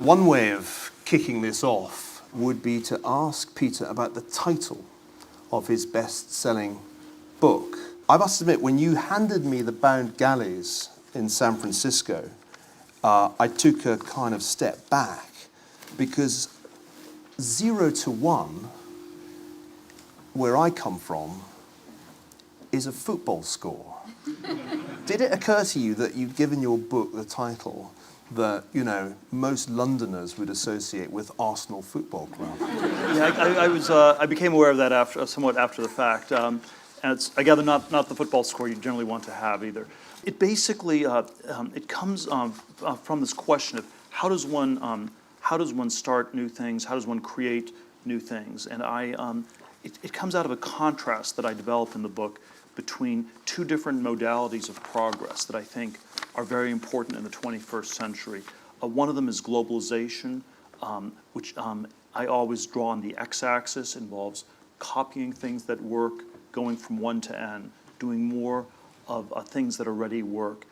One way of kicking this off would be to ask Peter about the title of his best-selling book. I must admit, when you handed me The Bound Galleys in San Francisco, I took a kind of step back, because 0 to 1, where I come from, is a football score. Did it occur to you that you'd given your book the title that, you know, most Londoners would associate with Arsenal Football Club? Yeah, I became aware of that somewhat after the fact, and it's, I gather, not the football score you generally want to have either. It basically it comes from this question of how does one start new things? How does one create new things? And it comes out of a contrast that I develop in the book between two different modalities of progress that I think are very important in the 21st century. One of them is globalization, which I always draw on the x-axis, involves copying things that work, going from 1 to n, doing more of things that already work.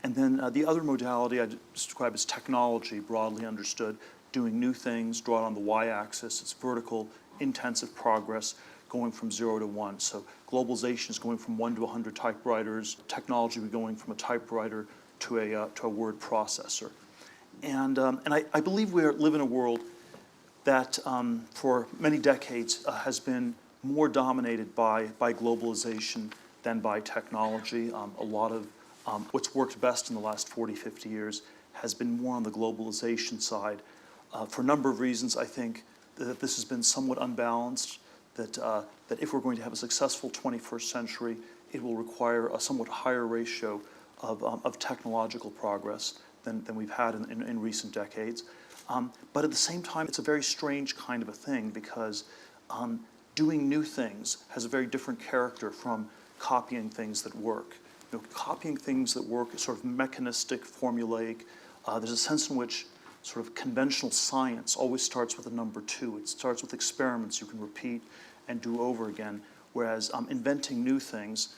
And then the other modality I describe as technology, broadly understood, doing new things, drawn on the y-axis. It's vertical, intensive progress, going from 0 to 1. So globalization is going from 1 to 100 typewriters. Technology would be going from a typewriter to a word processor. And I believe we live in a world that for many decades has been more dominated by globalization than by technology. A lot of what's worked best in the last 40, 50 years has been more on the globalization side. For a number of reasons, I think that this has been somewhat unbalanced, that if we're going to have a successful 21st century, it will require a somewhat higher ratio of technological progress than we've had in recent decades. But at the same time, it's a very strange kind of a thing, because doing new things has a very different character from copying things that work. You know, copying things that work is sort of mechanistic, formulaic. There's a sense in which sort of conventional science always starts with a number 2. It starts with experiments you can repeat and do over again, whereas inventing new things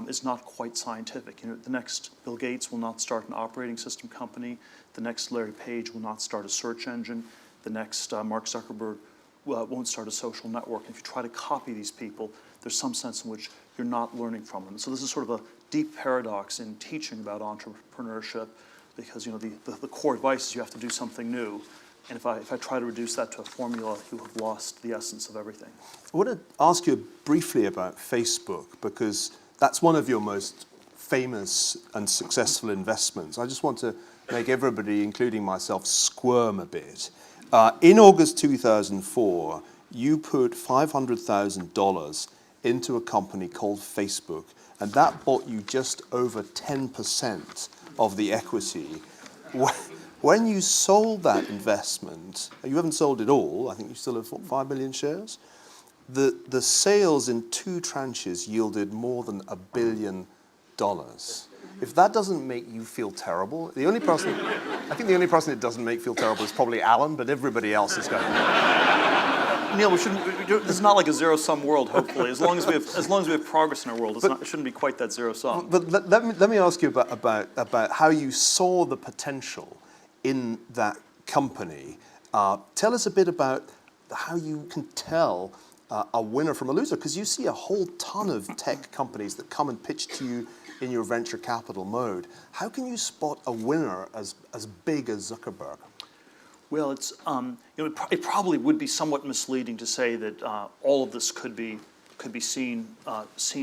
is not quite scientific. You know, the next Bill Gates will not start an operating system company. The next Larry Page will not start a search engine. The next Mark Zuckerberg won't start a social network. And if you try to copy these people, there's some sense in which you're not learning from them. So this is sort of a deep paradox in teaching about entrepreneurship, because, you know, the core advice is you have to do something new. And if I try to reduce that to a formula, you have lost the essence of everything. I want to ask you briefly about Facebook, because that's one of your most famous and successful investments. I just want to make everybody, including myself, squirm a bit. In August 2004, you put $500,000 into a company called Facebook, and that bought you just over 10% of the equity. When you sold that investment, you haven't sold it all, I think you still have 5 million shares? The sales in 2 tranches yielded more than $1 billion. If that doesn't make you feel terrible, I think the only person it doesn't make feel terrible is probably Alan, but everybody else is going. Neil, this is not like a zero-sum world. Hopefully, as long as we have progress in our world, it shouldn't be quite that zero-sum. But let me ask you about how you saw the potential in that company. Tell us a bit about how you can tell a winner from a loser, because you see a whole ton of tech companies that come and pitch to you in your venture capital mode. How can you spot a winner as big as Zuckerberg? Well, it's you know, it probably would be somewhat misleading to say that all of this could be seen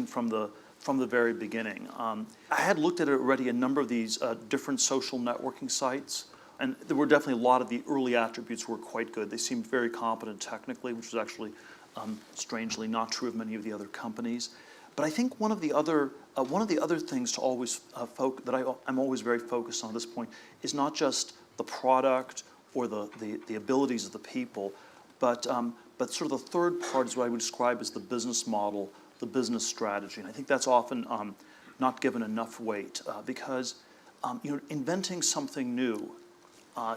from the very beginning. I had looked at it already, a number of these different social networking sites, and there were definitely a lot of the early attributes were quite good. They seemed very competent technically, which was actually strangely not true of many of the other companies. But I think one of the other things to always I'm always very focused on at this point is not just the product or the abilities of the people, but sort of the third part is what I would describe as the business model, the business strategy. And I think that's often not given enough weight, because you know, inventing something new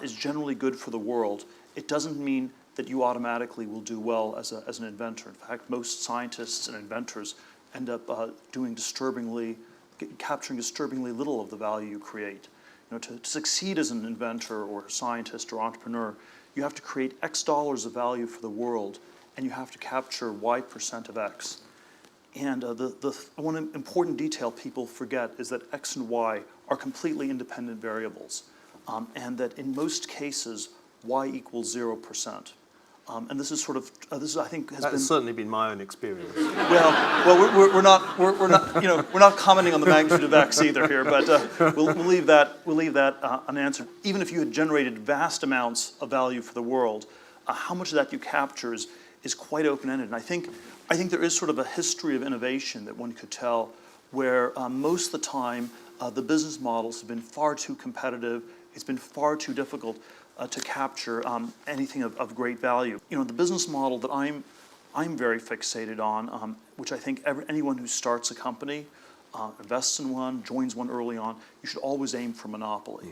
is generally good for the world. It doesn't mean that you automatically will do well as an inventor. In fact, most scientists and inventors end up capturing disturbingly little of the value you create. To succeed as an inventor or scientist or entrepreneur, you have to create X dollars of value for the world, and you have to capture Y% of X. And the one important detail people forget is that X and Y are completely independent variables, and that in most cases, Y equals 0%. And this is sort of this is, I think, has That's certainly been my own experience. Well, we're not we're not commenting on the magnitude of X either here, but we'll leave that unanswered. Even if you had generated vast amounts of value for the world, how much of that you capture is quite open-ended. And I think there is sort of a history of innovation that one could tell, where most of the time the business models have been far too competitive. It's been far too difficult to capture anything of great value. The business model that I'm very fixated on, which I think anyone who starts a company, invests in one, joins one early on, you should always aim for monopoly.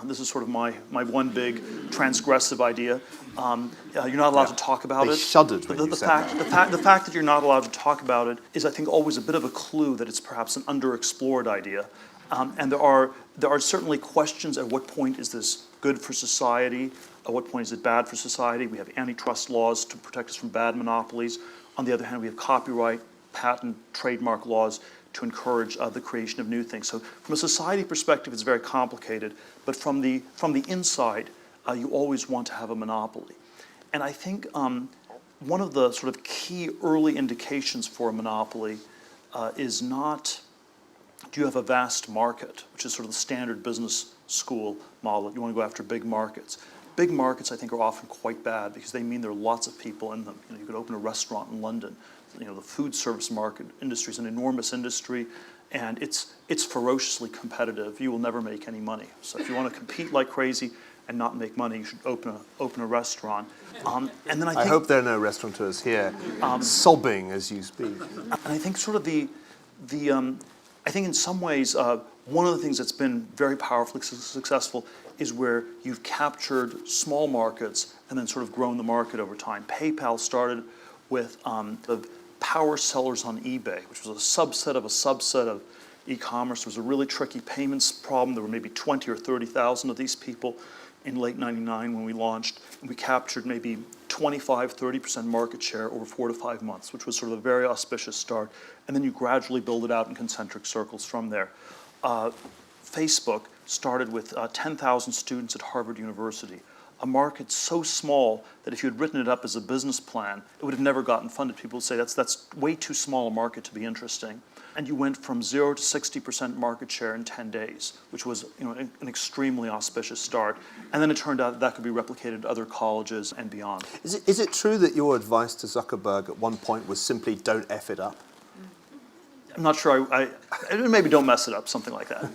This is sort of my one big transgressive idea. You're not allowed to talk about it. They shuddered when you said that. The fact that you're not allowed to talk about it is, I think, always a bit of a clue that it's perhaps an underexplored idea. And there are certainly questions: at what point is this good for society? At what point is it bad for society? We have antitrust laws to protect us from bad monopolies. On the other hand, we have copyright, patent, trademark laws to encourage the creation of new things. So from a society perspective, it's very complicated. But from the inside, you always want to have a monopoly. And I think one of the sort of key early indications for a monopoly is not, do you have a vast market, which is sort of the standard business school model. You want to go after big markets. Big markets, I think, are often quite bad because they mean there are lots of people in them. You could open a restaurant in London. The food service market industry is an enormous industry, and it's ferociously competitive. You will never make any money. So if you want to compete like crazy and not make money, you should open a restaurant. And then I hope there are no restaurateurs here sobbing as you speak. And I think sort of I think in some ways, one of the things that's been very powerfully successful is where you've captured small markets and then sort of grown the market over time. PayPal started with the power sellers on eBay, which was a subset of e-commerce. There was a really tricky payments problem. There were maybe 20 or 30,000 of these people in late '99 when we launched. And we captured maybe 25-30% market share over 4 to 5 months, which was sort of a very auspicious start. And then you gradually build it out in concentric circles from there. Facebook started with 10,000 students at Harvard University, a market so small that if you had written it up as a business plan, it would have never gotten funded. People would say that's way too small a market to be interesting. And you went from 0 to 60% market share in 10 days, which was an extremely auspicious start. And then it turned out that could be replicated at other colleges and beyond. Is it true that your advice to Zuckerberg at one point was simply don't F it up? I'm not sure. Maybe don't mess it up, something like that.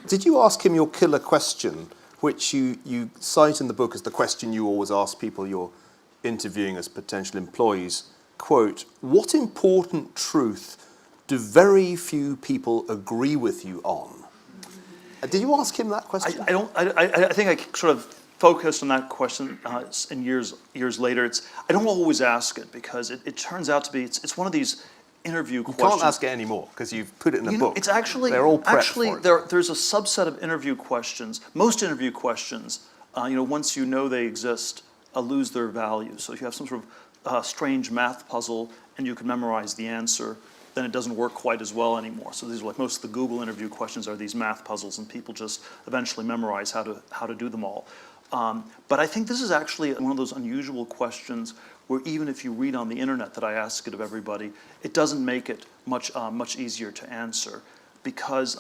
Did you ask him your killer question, which you cite in the book as the question you always ask people you're interviewing as potential employees? Quote, what important truth do very few people agree with you on? Did you ask him that question? I think I sort of focused on that question in years later. I don't always ask it because it turns out to be, it's one of these interview questions. You can't ask it anymore because you've put it in a book. It's actually, they're all prepped for it. There's a subset of interview questions. Most interview questions, once you know they exist, lose their value. So if you have some sort of strange math puzzle and you can memorize the answer, then it doesn't work quite as well anymore. So these are like most of the Google interview questions are these math puzzles, and people just eventually memorize how to do them all. But I think this is actually one of those unusual questions where even if you read on the internet that I ask it of everybody, it doesn't make it much easier to answer, because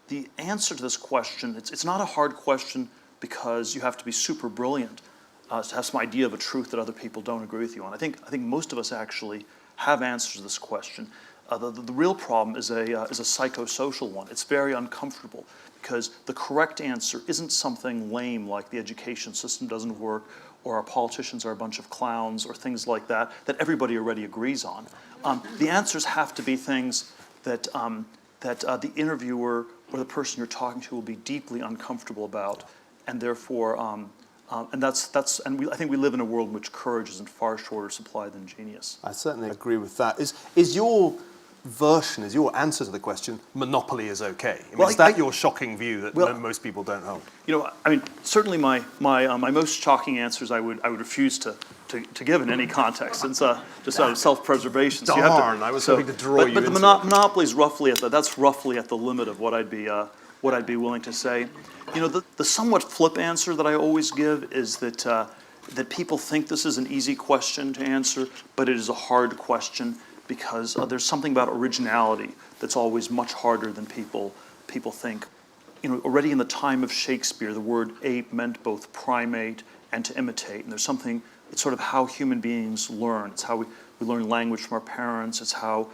the answer to this question, it's not a hard question because you have to be super brilliant to have some idea of a truth that other people don't agree with you on. I think most of us actually have answers to this question. The real problem is a psychosocial one. It's very uncomfortable because the correct answer isn't something lame like the education system doesn't work or our politicians are a bunch of clowns or things like that everybody already agrees on. The answers have to be things that the interviewer or the person you're talking to will be deeply uncomfortable about, and therefore, I think we live in a world in which courage is in far shorter supply than genius. I certainly agree with that. Is your version, is your answer to the question, monopoly is okay? I mean, Well, is that your shocking view that most people don't hold? You know, I mean, certainly my most shocking answers I would refuse to give in any context. It's just out of self-preservation. So darn, I was hoping to draw you but into the monopoly is roughly that's roughly at the limit of what I'd be willing to say. You know, the somewhat flip answer that I always give is that that people think this is an easy question to answer, but it is a hard question because there's something about originality that's always much harder than people think. You know, already in the time of Shakespeare, the word ape meant both primate and to imitate. And there's something, it's sort of how human beings learn. It's how we learn language from our parents. It's how,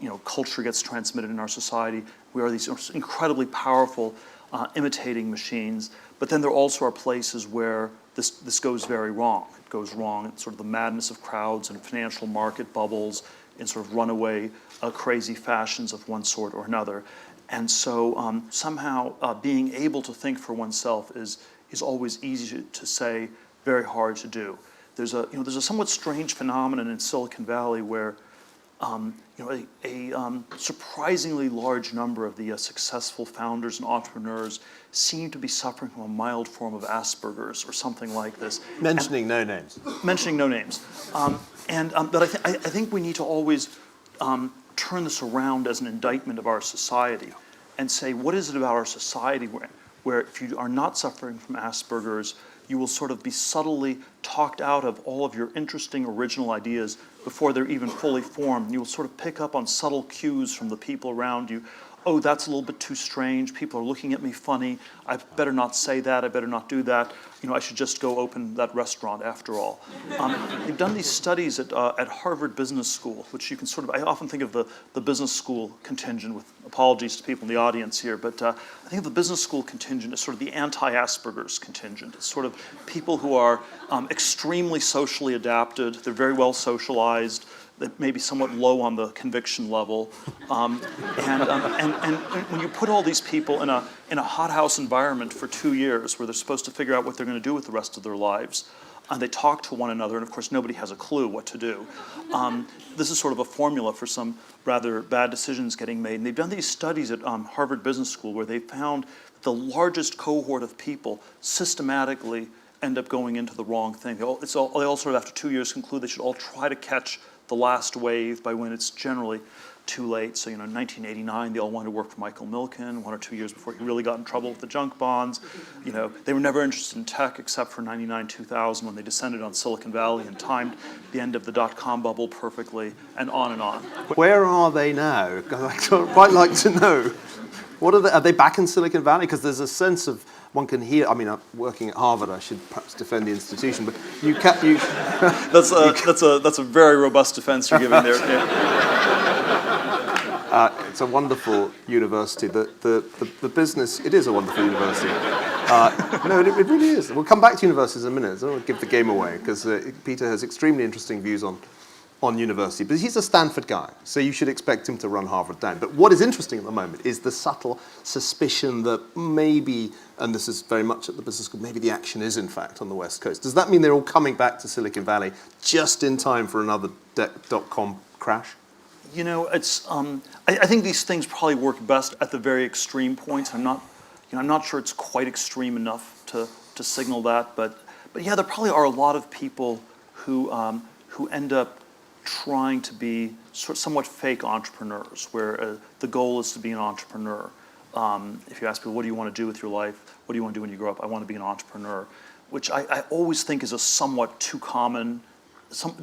you know, culture gets transmitted in our society. We are these incredibly powerful imitating machines. But then there also are places where this goes very wrong. It goes wrong in sort of the madness of crowds and financial market bubbles, in sort of runaway crazy fashions of one sort or another. And so somehow being able to think for oneself is always easy to say, very hard to do. There's a somewhat strange phenomenon in Silicon Valley where you know, a surprisingly large number of the successful founders and entrepreneurs seem to be suffering from a mild form of Asperger's or something like this. Mentioning no names. Mentioning no names. But I think we need to always turn this around as an indictment of our society and say, what is it about our society where if you are not suffering from Asperger's, you will sort of be subtly talked out of all of your interesting original ideas before they're even fully formed. You will sort of pick up on subtle cues from the people around you. Oh, that's a little bit too strange. People are looking at me funny. I better not say that. I better not do that. You know, I should just go open that restaurant after all. They've done these studies at Harvard Business School, which you can sort of, I often think of the business school contingent, with apologies to people in the audience here, but I think of the business school contingent as sort of the anti-Asperger's contingent. It's sort of people who are extremely socially adapted. They're very well socialized. That may be somewhat low on the conviction level, and when you put all these people in a hothouse environment for 2 years, where they're supposed to figure out what they're going to do with the rest of their lives, and they talk to one another, and of course nobody has a clue what to do. This is sort of a formula for some rather bad decisions getting made. And they've done these studies at Harvard Business School where they found that the largest cohort of people systematically end up going into the wrong thing. They all sort of after 2 years conclude they should all try to catch the last wave by when it's generally too late. So, you know, in 1989, they all wanted to work for Michael Milken, 1 or 2 years before he really got in trouble with the junk bonds. You know, they were never interested in tech except for 99, 2000, when they descended on Silicon Valley and timed the end of the dot-com bubble perfectly, and on and on. Where are they now? I'd quite like to know. What are they back in Silicon Valley? Because there's a sense of, one can hear, I mean, I'm working at Harvard, I should perhaps defend the institution, but you That's a very robust defense you're giving there. It's a wonderful university. The business, it is a wonderful university. No, it really is. We'll come back to universities in a minute. I don't want to give the game away, because Peter has extremely interesting views on university. But he's a Stanford guy, so you should expect him to run Harvard down. But what is interesting at the moment is the subtle suspicion that maybe, and this is very much at the business school, maybe the action is in fact on the West Coast. Does that mean they're all coming back to Silicon Valley just in time for another dot-com crash? You know, it's. I think these things probably work best at the very extreme points. I'm not sure it's quite extreme enough to signal that, but yeah, there probably are a lot of people who end up trying to be somewhat fake entrepreneurs, where the goal is to be an entrepreneur. If you ask people, what do you want to do with your life? What do you want to do when you grow up? I want to be an entrepreneur, which I always think is a somewhat too common,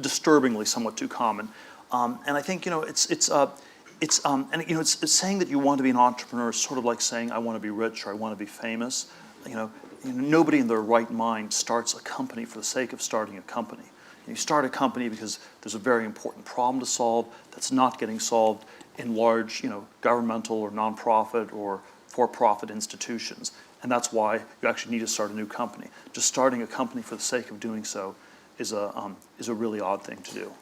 disturbingly somewhat too common. And I think, you know, it's saying that you want to be an entrepreneur is sort of like saying I want to be rich or I want to be famous. You know, nobody in their right mind starts a company for the sake of starting a company. You start a company because there's a very important problem to solve that's not getting solved in large, you know, governmental or nonprofit or for-profit institutions. And that's why you actually need to start a new company. Just starting a company for the sake of doing so is a really odd thing to do.